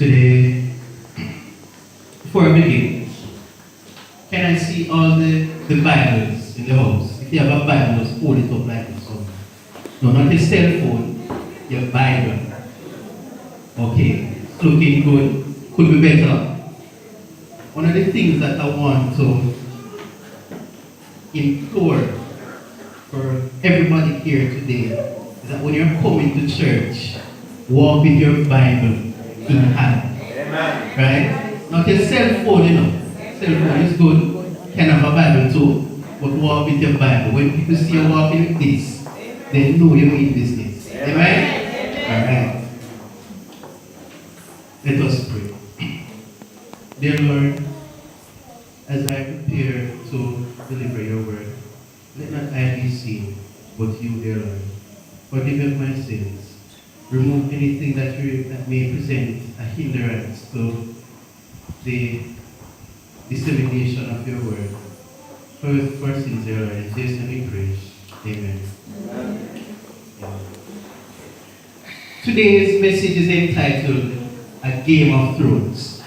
Today, before I begin, can I see all the Bibles in the house? If you have a Bible, just hold it up like this. So, no, not your cell phone, your Bible. Okay, it's looking good. Could be better. One of the things that I want to implore for everybody here today is that when you're coming to church, walk with your Bible in hand. Amen. Right? Not your cell phone, you know. Cell phone is good. Can have a Bible too, but walk with your Bible. When people see you walking with this, they know you mean business. Amen? Alright. Let us pray. Dear Lord, as I prepare to deliver your word, let not I be seen, but you, dear Lord. Forgive me of my sins. Remove anything that may present a hindrance to the dissemination of your word. For sins, dear Lord, in Jesus' name we pray. Amen. Amen. Today's message is entitled A Game of Thrones.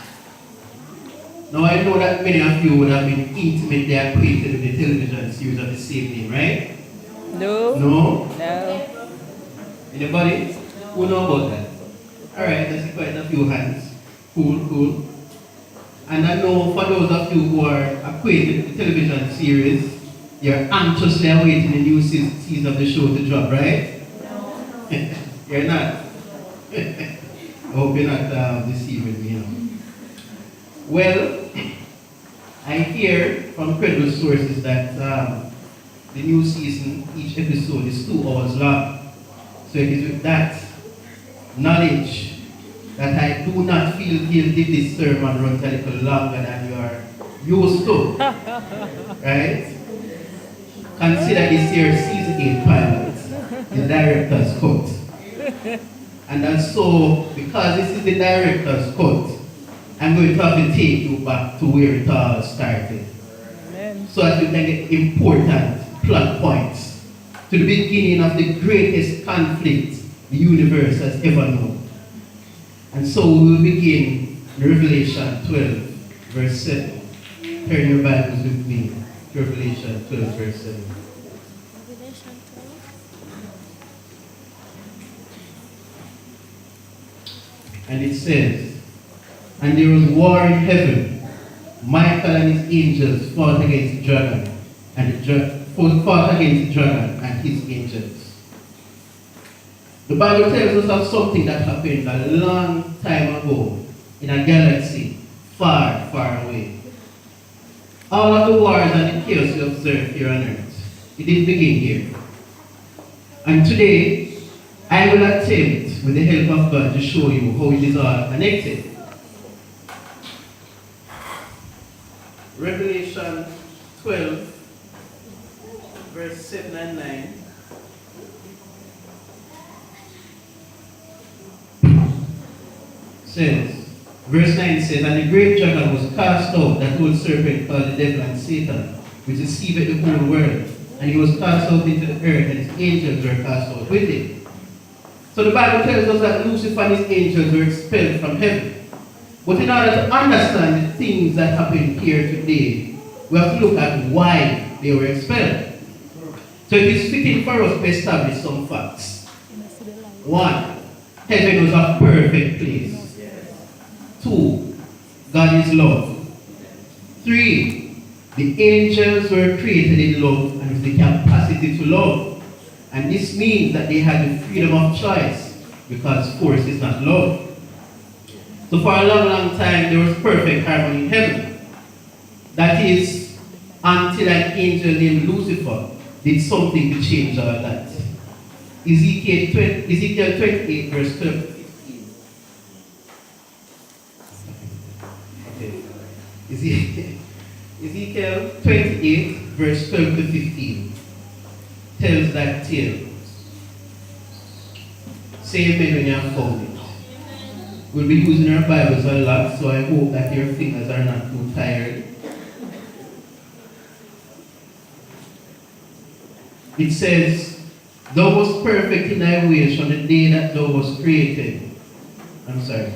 Now I know that many of you would have been intimately acquainted with the television series of the same name, right? No. No? No. Anybody? Who know about that? Alright, I see quite a few hands. Cool, cool. And I know for those of you who are acquainted with the television series, you're anxiously awaiting the new season of the show to drop, right? No. You're not? I hope you're not deceiving me, you know. Well, I hear from credible sources that the new season, each episode is 2 hours long. So it is with that knowledge that I do not feel guilty this sermon runs a little longer than you are used to. Right? Consider this year's season 8 pilot, the director's cut. And so, because this is the director's cut, I'm going to have to take you back to where it all started. Amen. So that you can get important plot points to the beginning of the greatest conflict the universe has ever known. And so we will begin Revelation 12, verse 7. Turn your Bibles with me. Revelation 12, verse 7. Revelation 12. And it says, and there was war in heaven. Michael and his angels fought against the dragon, and fought against the dragon and his angels. The Bible tells us of something that happened a long time ago in a galaxy far, far away. All of the wars and the chaos we observe here on earth, it didn't begin here. And today, I will attempt, with the help of God, to show you how it is all connected. Revelation 12, verse 7 and 9. Says, verse 9 says, and the great dragon was cast out, that old serpent called the devil and Satan, which deceived the whole world. And he was cast out into the earth, and his angels were cast out with him. So the Bible tells us that Lucifer and his angels were expelled from heaven. But in order to understand the things that happen here today, we have to look at why they were expelled. So it is fitting for us to establish some facts. 1. Heaven was a perfect place. 2. God is love. 3. The angels were created in love and with the capacity to love. And this means that they had the freedom of choice, because force is not love. So for a long, long time, there was perfect harmony in heaven. That is, until an angel named Lucifer did something to change all that. Ezekiel 28, verse 12 to 15. Okay. Ezekiel 28, verse 12 to 15 tells that tale. Say amen when you have found it. We'll be using our Bibles a lot, so I hope that your fingers are not too tired. It says, thou wast perfect in thy ways from the day that thou was created. I'm sorry.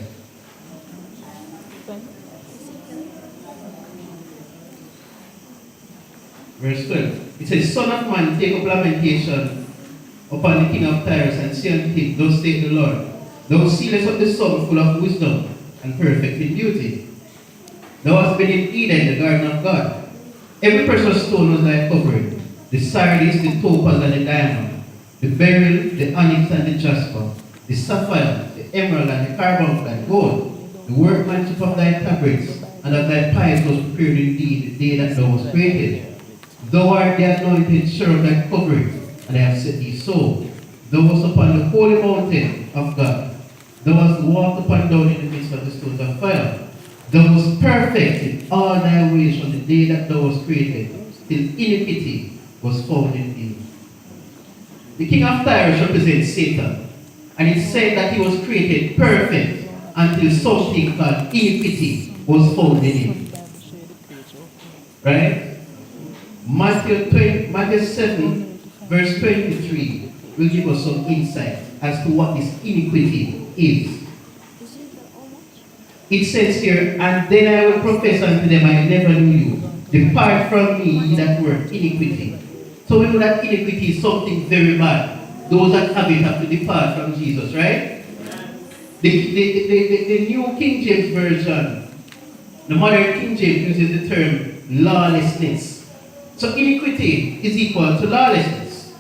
verse 12. It says, Son of man, take up lamentation upon the king of Tyrus, and say unto him, Thus saith the Lord, Thou sealest up the sum full of wisdom and perfect in beauty. Thou hast been in Eden, the garden of God. Every precious stone was thy covering, the sardis, the topaz, and the diamond, the beryl, the onyx, and the jasper, the sapphire, the emerald, and the carbuncle, and gold. The workmanship of thy tabrets and of thy pipes was prepared indeed the day that thou wast created. Thou art the anointed share of thy covering, and I have set thee so. Thou wast upon the holy mountain of God. Thou wast walked upon down in the midst of the stones of fire. Thou wast perfect in all thy ways from the day that thou wast created, till iniquity was found in thee. The king of Tyrus represents Satan, and it said that he was created perfect until something called iniquity was found in him. Right? Matthew 7, verse 23 will give us some insight as to what this iniquity is. It says here, And then I will profess unto them, I never knew you. Depart from me, ye that work iniquity. So we know that iniquity is something very bad. Those that have it have to depart from Jesus, right? The New King James Version, the modern King James uses the term lawlessness. So iniquity is equal to lawlessness.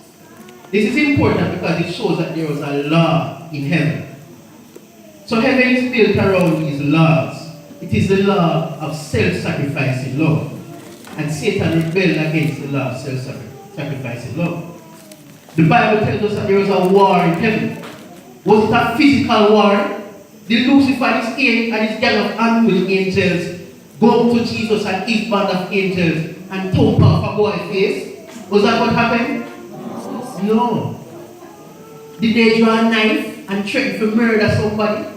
This is important because it shows that there was a law in heaven. So heaven is built around these laws. It is the law of self-sacrificing love. And Satan rebelled against the law of self-sacrificing love. The Bible tells us that there was a war in heaven. Was it a physical war? Did Lucifer and his gang of unruly angels go up to Jesus and his band of angels and thump off a boy's face? Was that what happened? No. Did they draw a knife and threaten to murder somebody?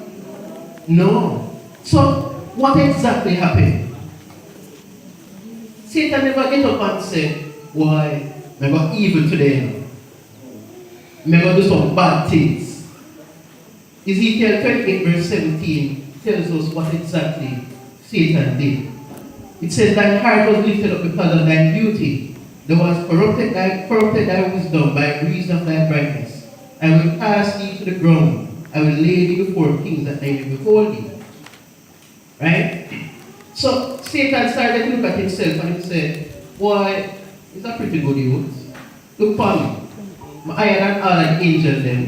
No. So, what exactly happened? Satan never get up and say, Why, I got evil today. I got do some bad things. Ezekiel 28 verse 17 tells us what exactly Satan did. It says, Thine heart was lifted up because of thy beauty. Thou hast corrupted thy wisdom by reason of thy brightness. I will cast thee to the ground. I will lay thee before kings that they may behold thee. Right? So Satan started to look at himself and he said, Why, he's a pretty good youth. Look for me. I'm higher than all the angels then.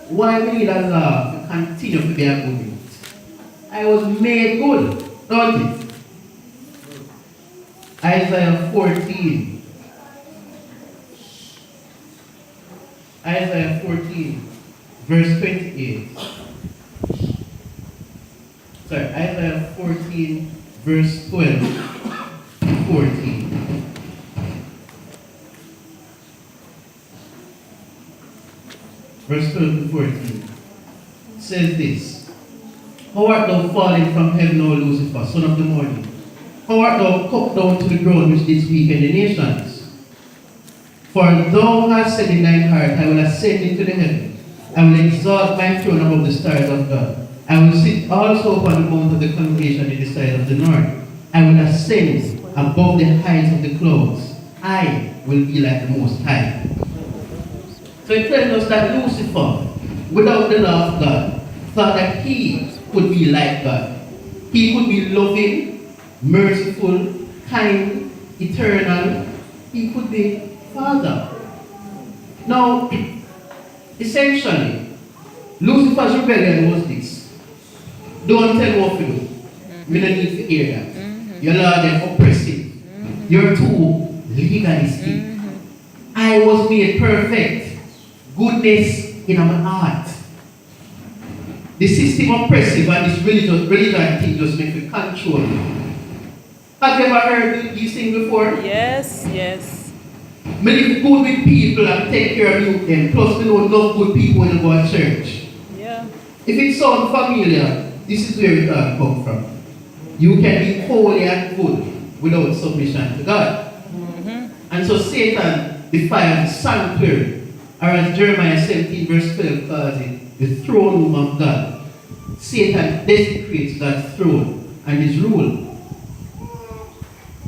Why we need a law to continue to be a good youth? I was made good, don't it? Isaiah 14. Isaiah 14, verse 28. Sorry, Isaiah 14, verse 12 to 14. Verse 12 to 14 says this, How art thou fallen from heaven, O Lucifer, son of the morning? How art thou cut down to the ground which didst weaken the nations? For thou hast said in thine heart, I will ascend into the heaven. I will exalt my throne above the stars of God. I will sit also upon the mount of the congregation in the side of the north. I will ascend above the heights of the clouds. I will be like the Most High. So it tells us that Lucifer, without the law of God, thought that he could be like God. He could be loving, merciful, kind, eternal. He could be Father. Now, essentially, Lucifer's rebellion was this. Don't tell me what to do. We don't need to hear that. Your Lord is oppressive. You're too legalistic. I was made perfect. Goodness in our heart. The system oppressive and this religion thing just make me control. Have you ever heard these things before? Yes, yes. We live good with people and take care of you them. Plus we know love good people when you go to church. Yeah. If it sounds familiar, this is where it all comes from. You can be holy and good without submission to God. And so Satan defiles the sanctuary. Or as Jeremiah 17 verse 12 calls it, the throne room of God. Satan desecrates God's throne and his rule.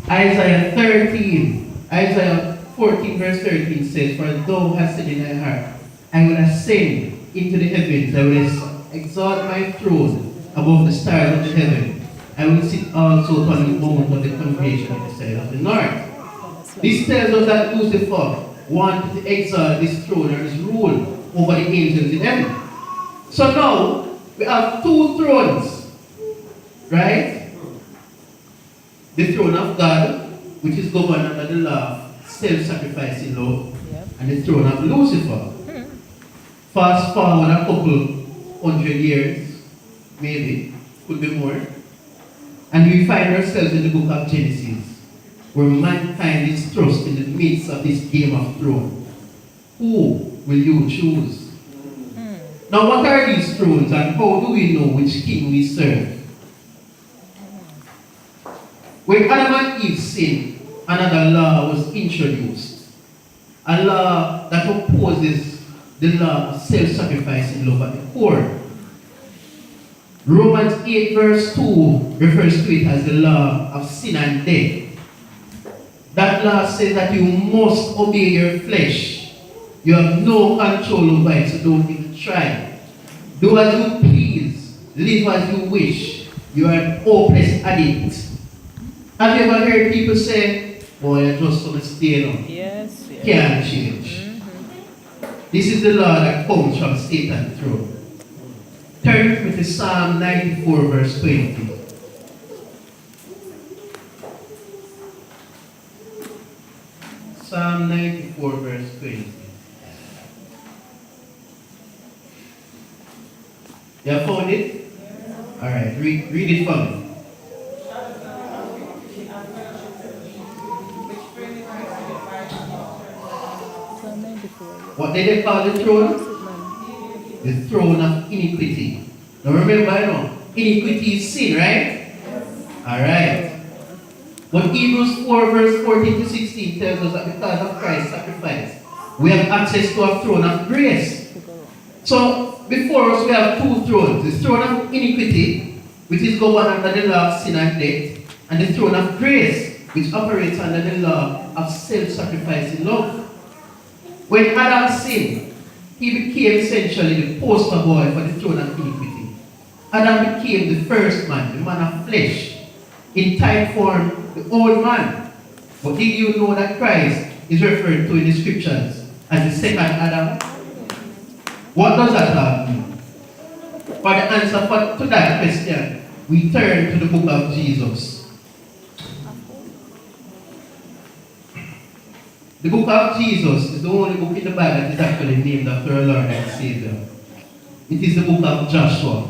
Isaiah 13 Isaiah 14 verse 13 says, For thou hast said in thy heart, I will ascend into the heavens, I will exalt my throne above the stars of the heaven. I will sit also upon the mount of the congregation on the side of the north. This tells us that Lucifer wanted to exalt his throne or his rule over the angels in heaven. So now, we have two thrones, right? The throne of God, which is governed under the law of self-sacrificing love, and the throne of Lucifer. Fast forward a couple hundred years, maybe, could be more, and we find ourselves in the book of Genesis, where mankind is thrust in the midst of this game of thrones. Who will you choose? Now, what are these thrones, and how do we know which king we serve? When Adam and Eve sinned, another law was introduced. A law that opposes the law of self-sacrificing love at the core. Romans 8 verse 2 refers to it as the law of sin and death. That law says that you must obey your flesh. You have no control over it, so don't even try. Do as you please, live as you wish. You are an hopeless addict. Have you ever heard people say, boy, I just want to stay on? Yes. Can't change. This is the law that comes from Satan's throne. Turn with me to Psalm 94 verse 20. Psalm 94 verse 20. You have found it? Alright, read it for me. What did they call the throne? The throne of iniquity. Now remember, iniquity is sin, right? Alright. But Hebrews 4 verse 14 to 16 tells us that because of Christ's sacrifice, we have access to a throne of grace. So, before us we have two thrones. The throne of iniquity, which is governed under the law of sin and death, and the throne of grace, which operates under the law of self-sacrificing love. When Adam sinned, he became essentially the poster boy for the throne of iniquity. Adam became the first man, the man of flesh. In type form, the old man. But did you know that Christ is referred to in the scriptures as the second Adam? What does that mean? For the answer to that question, we turn to the book of Jesus. The book of Jesus is the only book in the Bible that is actually named after our Lord and Savior. It is the book of Joshua.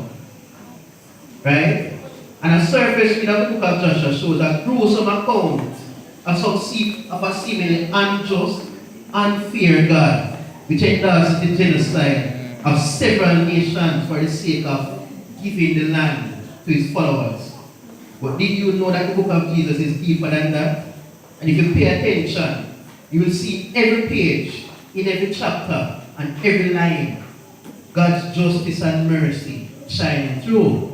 Right? And a surface read of the book of Joshua shows a gruesome account of a seemingly unjust, unfair God, which endorses the genocide of several nations for the sake of giving the land to his followers. But did you know that the book of Jesus is deeper than that? And if you pay attention, you will see every page, in every chapter, and every line, God's justice and mercy shining through.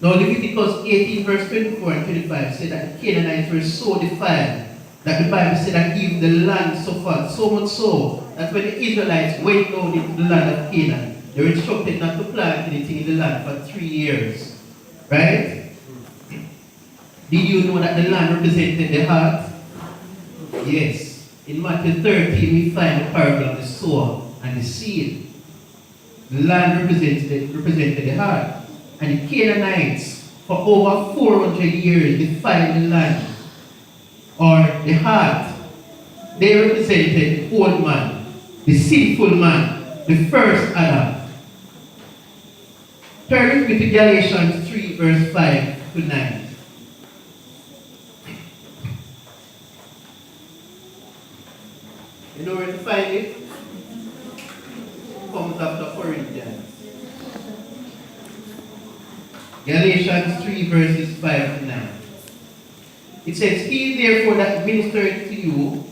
Now Leviticus 18 verse 24 and 25 say that the Canaanites were so defiled that the Bible said that even the land suffered, so much so that when the Israelites went down into the land of Canaan, they were instructed not to plant anything in the land for 3 years. Right? Did you know that the land represented the heart? Yes. In Matthew 13 we find the parable of the sower and the seed. The land represented the heart. And the Canaanites, for over 400 years, defiled the land, or the heart. They represented the old man, the sinful man, the first Adam. Turn with me to Galatians 3, verse 5 to 9. You know where to find it? It comes after Corinthians. Galatians 3 verses 5 to 9. It says, He therefore that ministereth to you,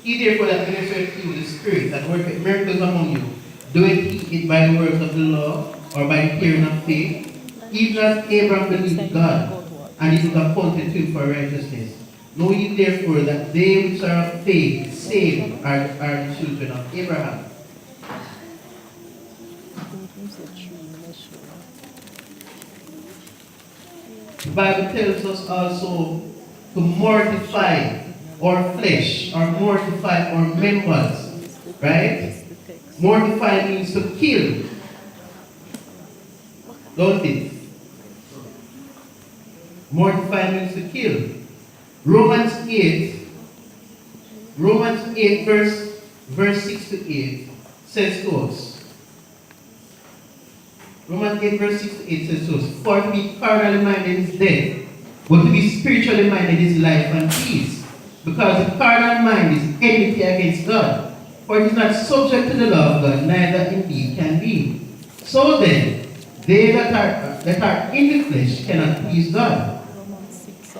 he therefore that ministereth to you the Spirit that worketh miracles among you, doeth he it by the works of the law, or by the hearing of faith? Even as Abraham believed God, and it is accounted to him for righteousness. Know ye therefore that they which are of faith saved are the children of Abraham. The Bible tells us also to mortify our flesh, or mortify our members, right? Mortify means to kill, don't it? Mortify means to kill. Romans 8 verse 6 to 8 says to us. Romans 8 verse 6 to 8 says to us, for to be carnally minded is death, but to be spiritually minded is life and peace. Because the carnal mind is enmity against God. For it is not subject to the law of God, neither indeed can be. So then, they that are in the flesh cannot please God.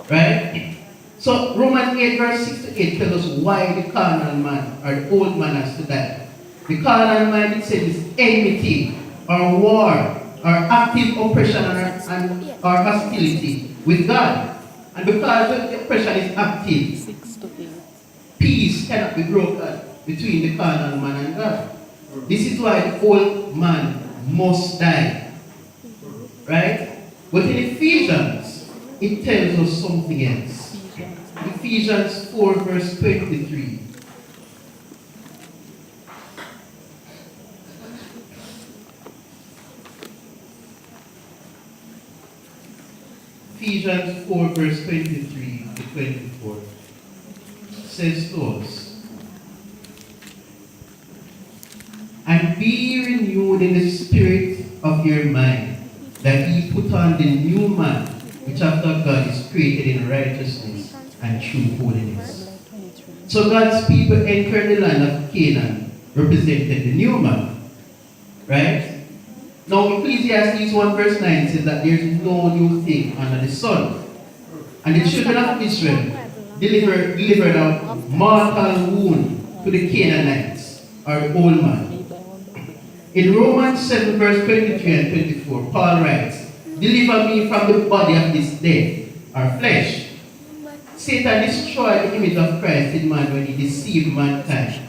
Right? So Romans 8 verse 6 to 8 tells us why the carnal man or the old man has to die. The carnal mind itself is enmity or war or active oppression or hostility with God. And because the oppression is active, peace cannot be broken between the carnal man and God. This is why the old man must die. Right? But in Ephesians, it tells us something else. Ephesians 4 verse 23. Ephesians 4 verse 23 to 24 says to us, and be renewed in the spirit of your mind, that ye put on the new man, which after God is created in righteousness and true holiness. So God's people entered the land of Canaan, represented the new man. Right? Now Ecclesiastes 1 verse 9 says that there is no new thing under the sun. And the children of Israel delivered a mortal wound to the Canaanites, or the old man. In Romans 7 verse 23 and 24, Paul writes, deliver me from the body of this death, our flesh. Satan destroyed the image of Christ in man when he deceived mankind.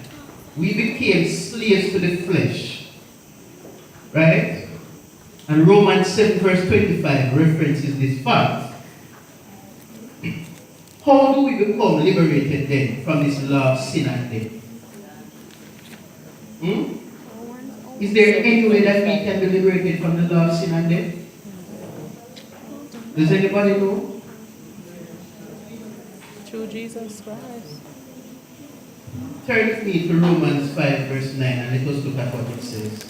We became slaves to the flesh. Right? And Romans 7 verse 25 references this fact. How do we become liberated then from this law of sin and death? Is there any way that we can be liberated from the law of sin and death? Does anybody know? Through Jesus Christ. Turn with me to Romans 5 verse 9 and let us look at what it says.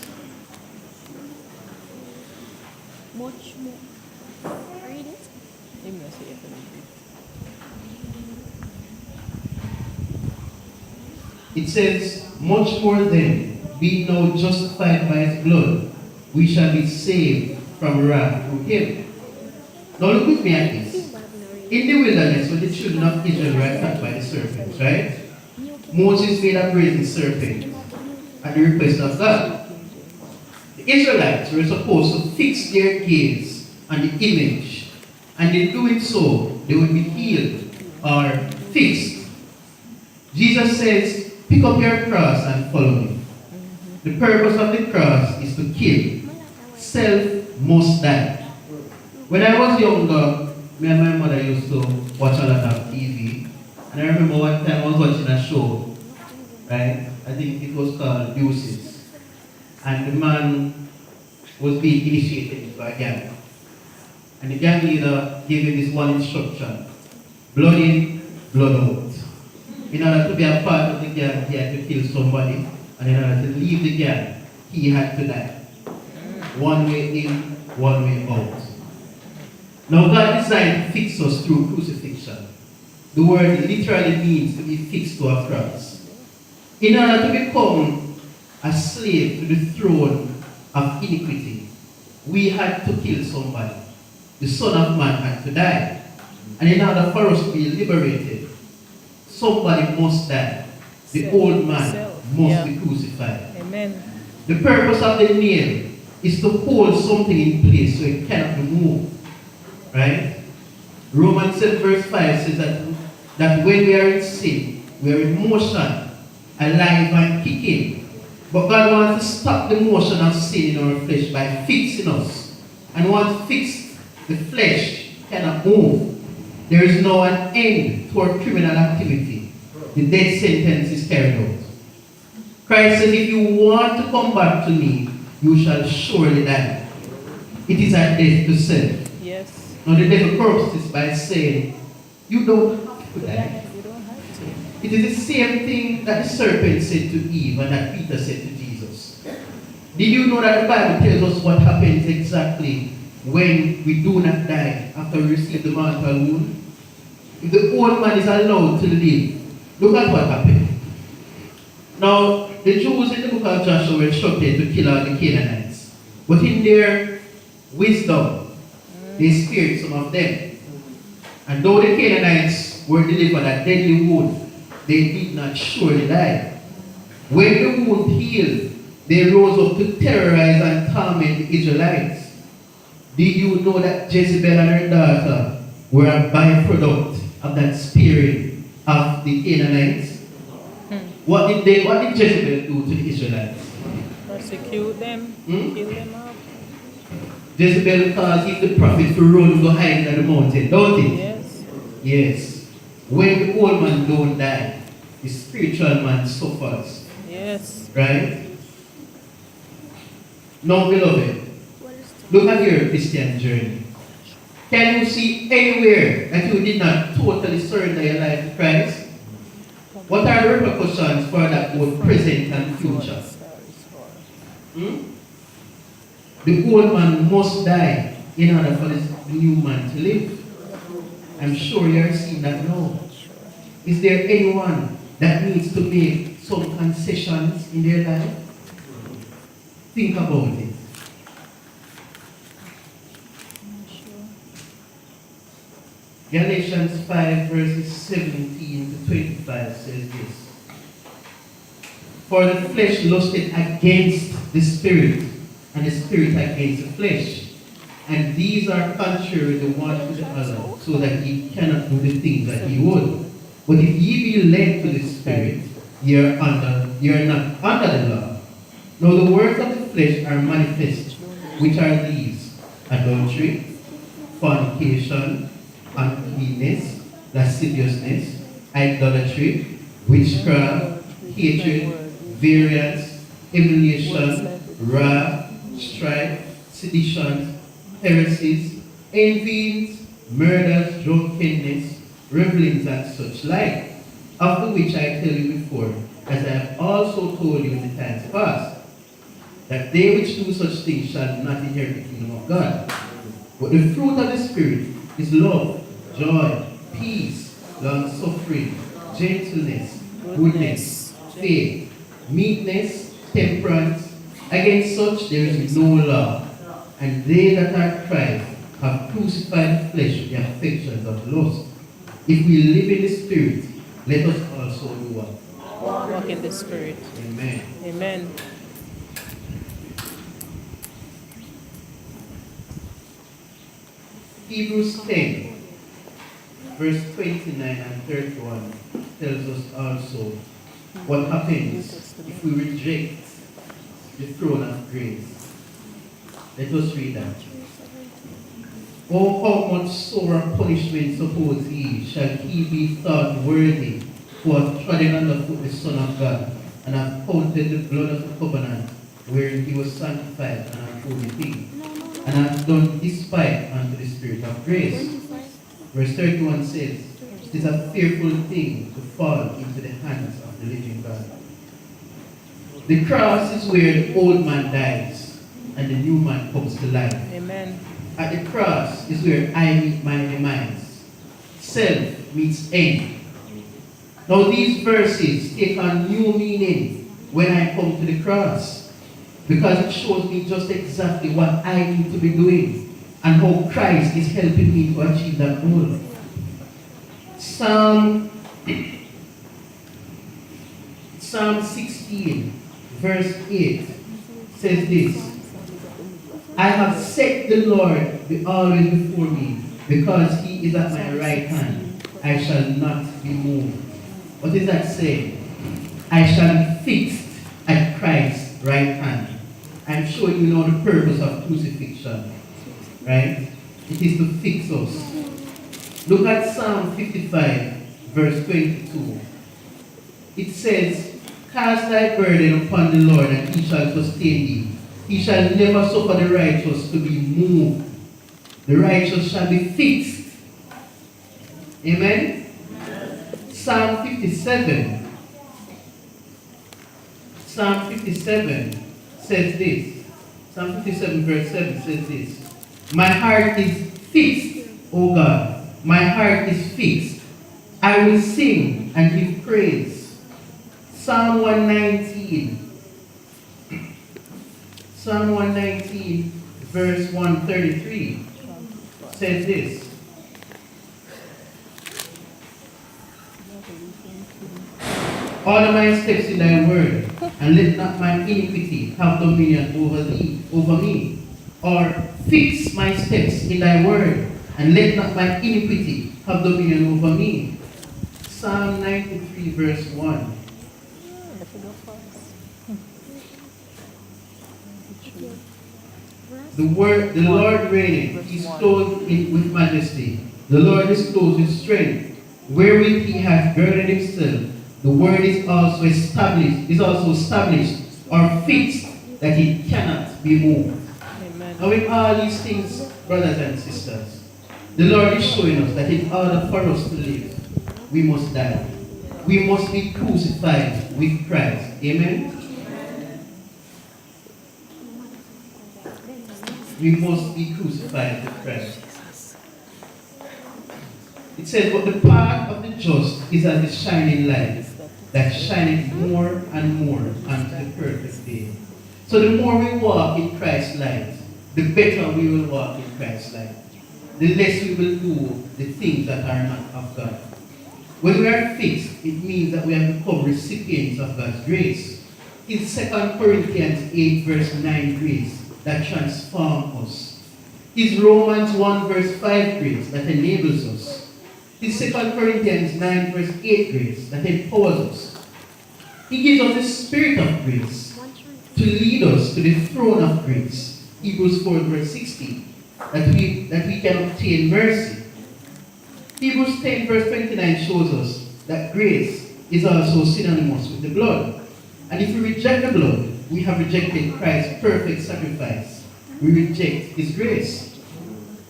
Much more. Read it. It says, much more then, being now justified by his blood, we shall be saved from wrath through him. Now look with me at this. In the wilderness, when the children of Israel were attacked by the serpents, right? Moses made a brazen serpent at the request of God. The Israelites were supposed to fix their gaze on the image, and in doing so, they would be healed or fixed. Jesus says, pick up your cross and follow me. The purpose of the cross is to kill. Self must die. When I was younger, me and my mother used to watch a lot of TV. And I remember one time I was watching a show, right? I think it was called Deuces. And the man was being initiated into a gang. And the gang leader gave him this one instruction: blood in, blood out. In order to be a part of the gang, he had to kill somebody. And in order to leave the gang, he had to die. One way in, one way out. Now God designed to fix us through crucifixion. The word literally means to be fixed to a cross. In order to become a slave to the throne of iniquity, we had to kill somebody. The Son of Man had to die. And in order for us to be liberated, somebody must die. The old man must be crucified. Amen. The purpose of the nail is to hold something in place so it cannot be moved. Right? Romans 7 verse 5 says that when we are in sin, we are in motion, alive and kicking. But God wants to stop the motion of sin in our flesh by fixing us. And once fixed, the flesh cannot move. There is now an end to our criminal activity. The death sentence is carried out. Christ said, if you want to come back to me, you shall surely die. It is a death to self. Yes. Now the devil corrupts this by saying, you don't have to die. You don't have to. It is the same thing that the serpent said to Eve and that Peter said to Jesus. Did you know that the Bible tells us what happens exactly when we do not die after we receive the mortal wound? If the old man is allowed to live, look at what happened. Now, the Jews in the book of Joshua were instructed to kill all the Canaanites. But in their wisdom, they spared some of them. And though the Canaanites were delivered a deadly wound, they did not surely die. When the wound healed, they rose up to terrorize and torment the Israelites. Did you know that Jezebel and her daughter were a byproduct of that sparing of the Canaanites? What did Jezebel do to the Israelites? Persecute them, kill them up. Jezebel caused the prophet to run go hide in the mountain, don't it? Yes. Yes. When the old man don't die, the spiritual man suffers. Yes. Right? Now, beloved, look at your Christian journey. Can you see anywhere that you did not totally surrender your life to Christ? What are the repercussions for that both present and future? The old man must die in order for this new man to live. I'm sure you are seeing that now. Is there anyone that needs to make some concessions in their life? Think about it. Galatians 5 verses 17 to 25 says this. For the flesh lusted against the spirit, and the spirit against the flesh. And these are contrary the one to the other, so that ye cannot do the things that ye would. But if ye be led to the spirit, ye are not under the law. Now the works of the flesh are manifest, which are these: adultery, fornication, uncleanness, lasciviousness, idolatry, witchcraft, hatred, variance, emulation, wrath, strife, seditions, heresies, envyings, murders, drunkenness, revelings, and such like, of the which I tell you before, as I have also told you in the times past, that they which do such things shall not inherit the kingdom of God. But the fruit of the Spirit is love, joy, peace, long-suffering, gentleness, goodness, faith, meekness, temperance. Against such there is no law. And they that are Christ have crucified the flesh with the affections of lust. If we live in the Spirit, let us also do what? Walk in the Spirit. Amen. Amen. Hebrews 10, verse 29 and 31 tells us also what happens if we reject the throne of grace. Let us read that. Oh, how much sorer punishment suppose he shall he be thought worthy who hath trodden underfoot the Son of God, and hath counted the blood of the covenant wherein he was sanctified and unholy thing, and hath done despite unto the Spirit of grace. Verse 31 says, it is a fearful thing to fall into the hands of the living God. The cross is where the old man dies and the new man comes to life. Amen. At the cross is where I meet my demise. Self meets end. Now these verses take on new meaning when I come to the cross, because it shows me just exactly what I need to be doing and how Christ is helping me to achieve that goal. Psalm 16 verse 8 says this: I have set the Lord always before me, because he He is at my right hand, I shall not be moved. What is that saying? I shall be fixed at Christ's right hand. I'm sure you know the purpose of crucifixion, right? It is to fix us. Look at Psalm 55, verse 22. It says, cast thy burden upon the Lord, and he shall sustain thee. He shall never suffer the righteous to be moved. The righteous shall be fixed. Amen? Psalm 57. Psalm 57 says this. Psalm 57 verse 7 says this. My heart is fixed, O God. My heart is fixed. I will sing and give praise. Psalm 119. Psalm 119 verse 133 says this. Order my steps in thy word, and let not my iniquity have dominion over me. Or fix my steps in thy word, and let not my iniquity have dominion over me. Psalm 93 verse 1. The Lord reigneth, he is clothed with majesty. The Lord is clothed with strength, wherewith he hath girded himself. The word is also established or fixed, that it cannot be moved. Amen. Now with all these things, brothers and sisters, the Lord is showing us that in order for us to live, we must die. We must be crucified with Christ. Amen? We must be crucified with Christ. It says, but the path of the just is as the shining light, that shineth more and more unto the perfect day. So the more we walk in Christ's light, the better we will walk in Christ's light. The less we will do the things that are not of God. When we are fixed, it means that we have become recipients of God's grace. It's 2 Corinthians 8 verse 9 grace that transforms us. It's Romans 1 verse 5 grace that enables us. It's 2 Corinthians 9 verse 8 grace that empowers us. He gives us the spirit of grace to lead us to the throne of grace. Hebrews 4 verse 16, that we can obtain mercy. Hebrews 10 verse 29 shows us that grace is also synonymous with the blood. And if we reject the blood, we have rejected Christ's perfect sacrifice. We reject his grace.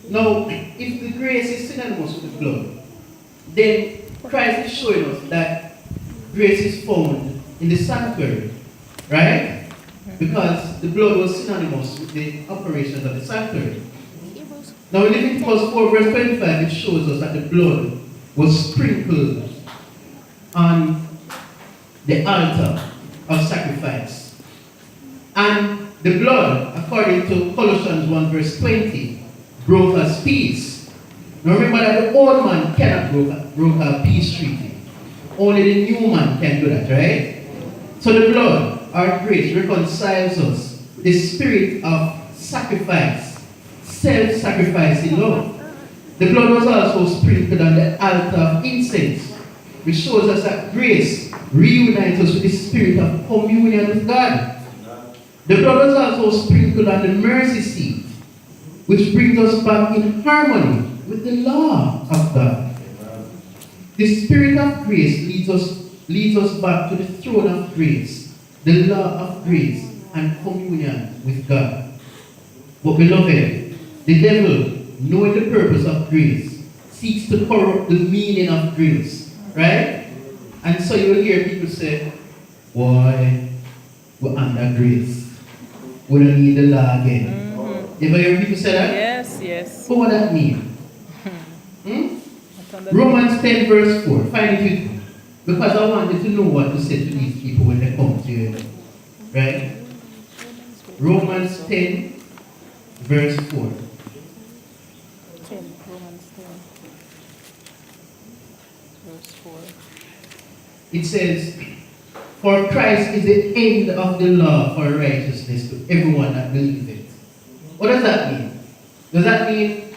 Now, if the grace is synonymous with the blood, then Christ is showing us that grace is found in the sanctuary, right? Because the blood was synonymous with the operations of the sanctuary. Now in Leviticus 4 verse 25, it shows us that the blood was sprinkled on the altar of sacrifice. And the blood, according to Colossians 1 verse 20, broke us peace. Now remember that the old man cannot broke a peace treaty. Only the new man can do that, right? So the blood, our grace, reconciles us with the spirit of sacrifice, self-sacrificing love. The blood was also sprinkled on the altar of incense, which shows us that grace reunites us with the spirit of communion with God. The blood was also sprinkled on the mercy seat, which brings us back in harmony with the law of God. The spirit of grace leads us back to the throne of grace, the law of grace and communion with God. But beloved, the devil, knowing the purpose of grace, seeks to corrupt the meaning of grace, right? And so you will hear people say, boy, we're under grace. We don't need the law again. You ever hear people say that? Yes, yes. So what does that mean? Romans 10 verse 4. Find it with me. Because I want you to know what to say to these people when they come to you. Right? Romans 10 verse 4. Romans 10 verse 4. It says, for Christ is the end of the law for righteousness to everyone that believes it. What does that mean? Does that mean